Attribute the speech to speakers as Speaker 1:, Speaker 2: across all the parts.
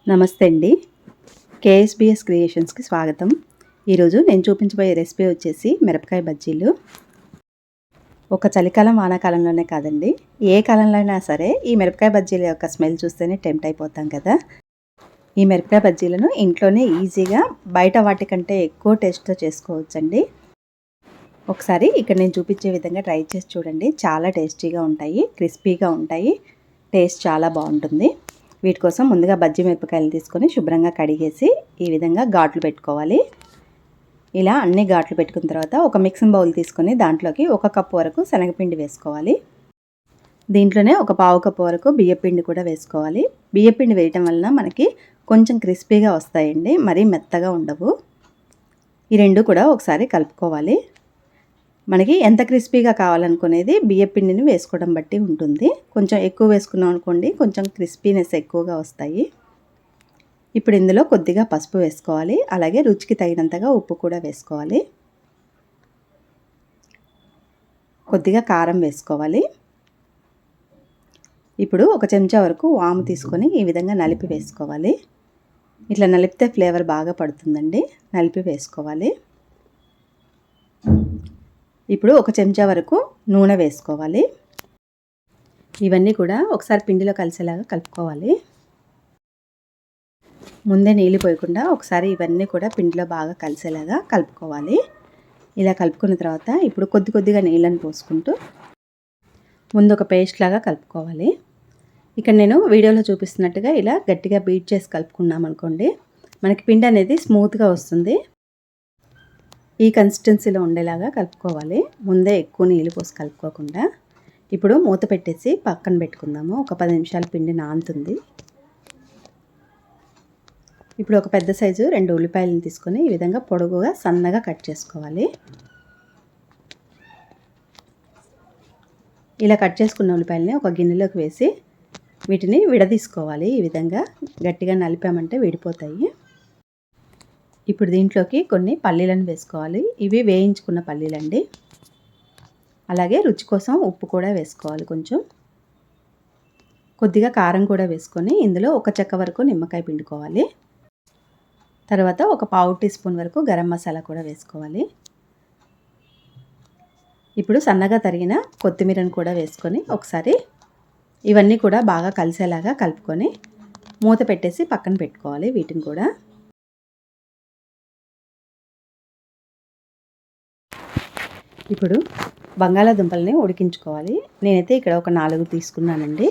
Speaker 1: నమస్తే అండి. కేఎస్బిఎస్ క్రియేషన్స్కి స్వాగతం. ఈరోజు నేను చూపించబోయే రెసిపీ వచ్చేసి మిరపకాయ బజ్జీలు. ఒక చలికాలం వానాకాలంలోనే కాదండి, ఏ కాలంలో అయినా సరే ఈ మిరపకాయ బజ్జీల యొక్క స్మెల్ చూస్తేనే టెంప్ట్ అయిపోతాం కదా. ఈ మిరపకాయ బజ్జీలను ఇంట్లోనే ఈజీగా బయట వాటికంటే ఎక్కువ టేస్ట్తో చేసుకోవచ్చండి. ఒకసారి ఇక్కడ నేను చూపించే విధంగా ట్రై చేసి చూడండి. చాలా టేస్టీగా ఉంటాయి, క్రిస్పీగా ఉంటాయి, టేస్ట్ చాలా బాగుంటుంది. వీటి కోసం ముందుగా బజ్జీ మిరపకాయలు తీసుకొని శుభ్రంగా కడిగేసి ఈ విధంగా ఘాట్లు పెట్టుకోవాలి. ఇలా అన్ని ఘాట్లు పెట్టుకున్న తర్వాత ఒక మిక్సింగ్ బౌల్ తీసుకొని దాంట్లోకి 1 కప్పు వరకు శనగపిండి వేసుకోవాలి. దీంట్లోనే ఒక పావు కప్పు వరకు బియ్యపిండి కూడా వేసుకోవాలి. బియ్యపిండి వేయటం వలన మనకి కొంచెం క్రిస్పీగా వస్తాయండి, మరీ మెత్తగా ఉండవు. ఈ రెండు కూడా ఒకసారి కలుపుకోవాలి. మనకి ఎంత క్రిస్పీగా కావాలనుకునేది బియ్యపిండిని వేసుకోవడం బట్టి ఉంటుంది. కొంచెం ఎక్కువ వేసుకున్నాం అనుకోండి, కొంచెం క్రిస్పీనెస్ ఎక్కువగా వస్తాయి. ఇప్పుడు ఇందులో కొద్దిగా పసుపు వేసుకోవాలి, అలాగే రుచికి తగినంతగా ఉప్పు కూడా వేసుకోవాలి. కొద్దిగా కారం వేసుకోవాలి. ఇప్పుడు 1 చెంచా వరకు వాము తీసుకొని ఈ విధంగా నలిపి వేసుకోవాలి. ఇట్లా నలిపితే ఫ్లేవర్ బాగా పడుతుందండి, నలిపి వేసుకోవాలి. ఇప్పుడు 1 చెంచా వరకు నూనె వేసుకోవాలి. ఇవన్నీ కూడా ఒకసారి పిండిలో కలిసేలాగా కలుపుకోవాలి. ముందే నీళ్ళు పోయకుండా ఒకసారి ఇవన్నీ కూడా పిండిలో బాగా కలిసేలాగా కలుపుకోవాలి. ఇలా కలుపుకున్న తర్వాత ఇప్పుడు కొద్దిగా నీళ్ళని పోసుకుంటూ ముందు ఒక పేస్ట్ లాగా కలుపుకోవాలి. ఇక్కడ నేను వీడియోలో చూపిస్తున్నట్టుగా ఇలా గట్టిగా బీట్ చేసి కలుపుకున్నాం అనుకోండి, మనకి పిండి అనేది స్మూత్గా వస్తుంది. ఈ కన్సిస్టెన్సీలో ఉండేలాగా కలుపుకోవాలి, ముందే ఎక్కువ నీళ్ళు పోసి కలుపుకోకుండా. ఇప్పుడు మూత పెట్టేసి పక్కన పెట్టుకుందాము. ఒక 10 నిమిషాలు పిండి నానుతుంది. ఇప్పుడు ఒక పెద్ద సైజు 2 ఉల్లిపాయలను తీసుకొని ఈ విధంగా పొడుగుగా సన్నగా కట్ చేసుకోవాలి. ఇలా కట్ చేసుకున్న ఉల్లిపాయలని ఒక గిన్నెలోకి వేసి వీటిని విడదీసుకోవాలి. ఈ విధంగా గట్టిగా నలిపామంటే విడిపోతాయి. ఇప్పుడు దీంట్లోకి కొన్ని పల్లీలను వేసుకోవాలి. ఇవి వేయించుకున్న పల్లీలండి. అలాగే రుచి కోసం ఉప్పు కూడా వేసుకోవాలి. కొంచెం కొద్దిగా కారం కూడా వేసుకొని ఇందులో 1 చెక్క వరకు నిమ్మకాయ పిండుకోవాలి. తర్వాత ఒక పావు టీ స్పూన్ వరకు గరం మసాలా కూడా వేసుకోవాలి. ఇప్పుడు సన్నగా తరిగిన కొత్తిమీరను కూడా వేసుకొని ఒకసారి ఇవన్నీ కూడా బాగా కలిసేలాగా కలుపుకొని మూత పెట్టేసి పక్కన పెట్టుకోవాలి. వీటిని కూడా ఇప్పుడు బంగాళాదుంపల్ని ఉడికించుకోవాలి. నేనైతే ఇక్కడ ఒక 4 తీసుకున్నానండి.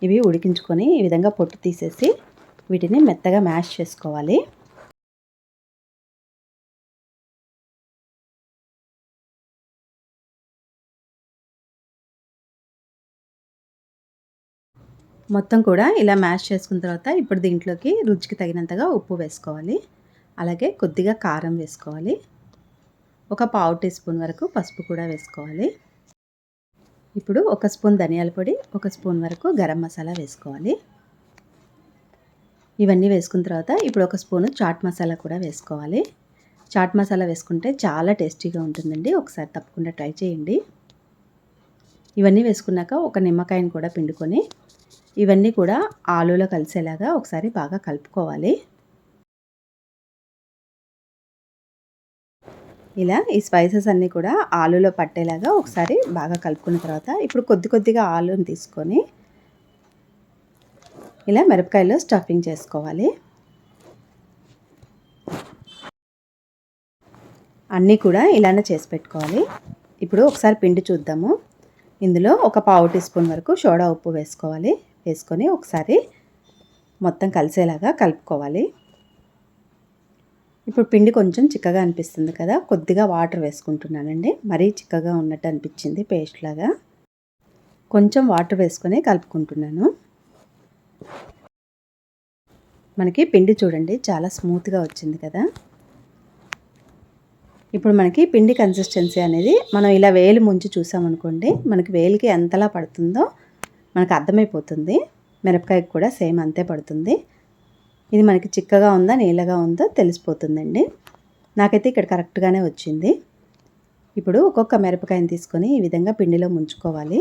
Speaker 1: ఇవి ఉడికించుకొని ఈ విధంగా పొట్టు తీసేసి వీటిని మెత్తగా మ్యాష్ చేసుకోవాలి. మొత్తం కూడా ఇలా మ్యాష్ చేసుకున్న తర్వాత ఇప్పుడు దీంట్లోకి రుచికి తగినంతగా ఉప్పు వేసుకోవాలి. అలాగే కొద్దిగా కారం వేసుకోవాలి. ఒక పావు టీ స్పూన్ వరకు పసుపు కూడా వేసుకోవాలి. ఇప్పుడు 1 స్పూన్ ధనియాల పొడి, 1 స్పూన్ వరకు గరం మసాలా వేసుకోవాలి. ఇవన్నీ వేసుకున్న తర్వాత ఇప్పుడు 1 స్పూను చాట్ మసాలా కూడా వేసుకోవాలి. చాట్ మసాలా వేసుకుంటే చాలా టేస్టీగా ఉంటుందండి, ఒకసారి తప్పకుండా ట్రై చేయండి. ఇవన్నీ వేసుకున్నాక ఒక నిమ్మకాయను కూడా పిండుకొని ఇవన్నీ కూడా ఆలూలో కలిసేలాగా ఒకసారి బాగా కలుపుకోవాలి. ఇలా ఈ స్పైసెస్ అన్నీ కూడా ఆలూలో పట్టేలాగా ఒకసారి బాగా కలుపుకున్న తర్వాత ఇప్పుడు కొద్దిగా ఆలూని తీసుకొని ఇలా మిరపకాయలో స్టఫింగ్ చేసుకోవాలి. అన్నీ కూడా ఇలానే చేసి పెట్టుకోవాలి. ఇప్పుడు ఒకసారి పిండి చూద్దాము. ఇందులో ఒక పావు టీ స్పూన్ వరకు సోడా ఉప్పు వేసుకోవాలి. వేసుకొని ఒకసారి మొత్తం కలిసేలాగా కలుపుకోవాలి. ఇప్పుడు పిండి కొంచెం చిక్కగా అనిపిస్తుంది కదా, కొద్దిగా వాటర్ వేసుకుంటున్నానండి. మరీ చిక్కగా ఉన్నట్టు అనిపించింది పేస్ట్ లాగా. కొంచెం వాటర్ వేసుకొని కలుపుకుంటున్నాను. మనకి పిండి చూడండి చాలా స్మూత్గా వచ్చింది కదా. ఇప్పుడు మనకి పిండి కన్సిస్టెన్సీ అనేది మనం ఇలా వేలు ముంచి చూసామనుకోండి, మనకి వేలికి ఎంతలా పడుతుందో మనకు అర్థమైపోతుంది. మిరపకాయకి కూడా సేమ్ అంతే పడుతుంది. ఇది మనకి చిక్కగా ఉందా నీళ్ళగా ఉందో తెలిసిపోతుందండి. నాకైతే ఇక్కడ కరెక్ట్గానే వచ్చింది. ఇప్పుడు ఒక్కొక్క మిరపకాయని తీసుకొని ఈ విధంగా పిండిలో ముంచుకోవాలి.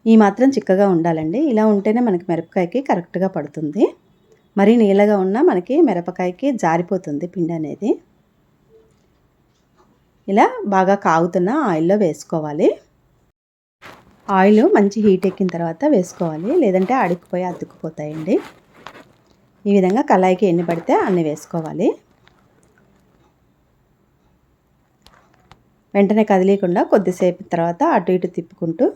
Speaker 1: ఈ మాత్రం చిక్కగా ఉండాలండి. ఇలా ఉంటేనే మనకి మిరపకాయకి కరెక్ట్‌గా పడుతుంది. మరీ నీళ్ళగా ఉన్నా మనకి మిరపకాయకి జారిపోతుంది పిండి అనేది. ఇలా బాగా కాగుతున్న ఆయిల్‌లో వేసుకోవాలి. ఆయిల్ మంచి హీట్ ఎక్కిన తర్వాత వేసుకోవాలి. లేదంటే అడుక్కుపోయి అతుక్కుపోతాయండి. ఈ విధంగా కళాయికి ఎన్ని పడితే అన్ని వేసుకోవాలి. వెంటనే కదిలీకుండా కొద్దిసేపు తర్వాత అటు ఇటు తిప్పుకుంటూ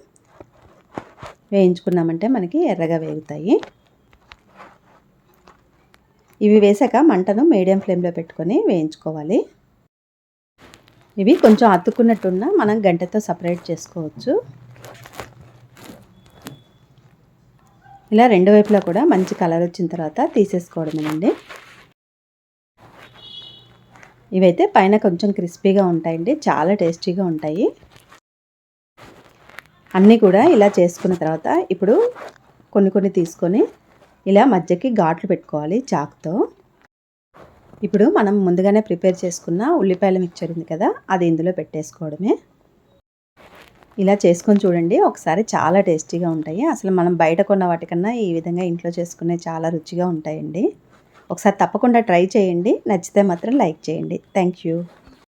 Speaker 1: వేయించుకున్నామంటే మనకి ఎర్రగా వేగుతాయి. ఇవి వేసాక మంటను మీడియం ఫ్లేమ్లో పెట్టుకొని వేయించుకోవాలి. ఇవి కొంచెం అతుక్కున్నట్టున్నా మనం గంటెతో సపరేట్ చేసుకోవచ్చు. ఇలా రెండు వైపులా కూడా మంచి కలర్ వచ్చిన తర్వాత తీసేసుకోవడమేనండి. ఇవైతే పైన కొంచెం క్రిస్పీగా ఉంటాయండి. చాలా టేస్టీగా ఉంటాయి. అన్నీ కూడా ఇలా చేసుకున్న తర్వాత ఇప్పుడు కొన్ని తీసుకొని ఇలా మధ్యకి ఘాట్లు పెట్టుకోవాలి చాకుతో. ఇప్పుడు మనం ముందుగానే ప్రిపేర్ చేసుకున్న ఉల్లిపాయల మిక్చర్ ఉంది కదా, అది ఇందులో పెట్టేసుకోవడమే. ఇలా చేసుకొని చూడండి, ఒకసారి చాలా టేస్టీగా ఉంటాయి. అసలు మనం బయట కొన్న వాటికన్నా ఈ విధంగా ఇంట్లో చేసుకునే చాలా రుచిగా ఉంటాయండి. ఒకసారి తప్పకుండా ట్రై చేయండి. నచ్చితే మాత్రం లైక్ చేయండి. Thank you.